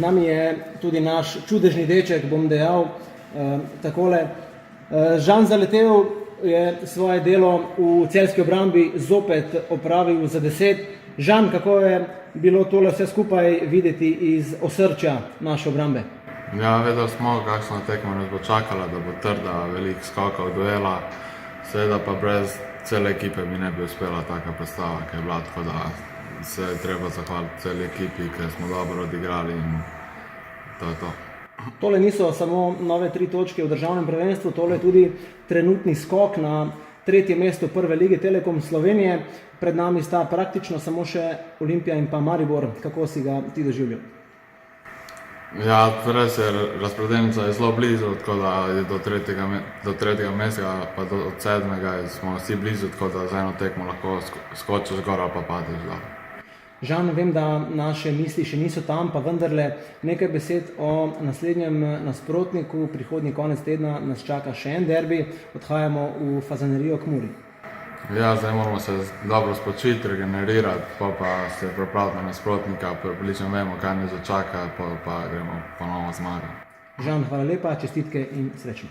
nami je tudi naš čudežni deček, bom dejal takole. Žan Zaletel je svoje delo v celjski obrambi zopet opravil za 10. Žan, kako je bilo tole vse skupaj videti iz osrčja naše obrambe? Ja, vedeli smo, kakšna tekma nas bo čakala, da bo trda, veliko skokov, duela. Seveda pa brez cele ekipe mi ne bi uspela taka predstava, ki je bila, tako da se je treba zahvaliti celi ekipi, ker smo dobro odigrali in to je to. Tole niso samo nove 3 točke v državnem prvenstvu, tole je tudi trenutni skok na 3. mesto prve lige Telekom Slovenije. Pred nami sta praktično samo še Olimpija in pa Maribor. Kako si ga ti doživljal? Ja, res je, razpredelnica je zelo blizu, tako da je do 3. mesta pa do 7. smo vsi blizu, tako da za eno tekmo lahko skočiš gor ali pa padeš dol. Žan, vem, da naše misli še niso tam, pa vendarle nekaj besed o naslednjem nasprotniku. Prihodnji konec tedna nas čaka še en derbi, odhajamo v Fazanerijo k Muri. Ja, zdaj moramo se dobro spočiti, regenerirati, pa se pripraviti na nasprotnika, približno vemo, kaj nas čaka, pa gremo ponovno zmagati. Žan, hvala lepa, čestitke in srečno.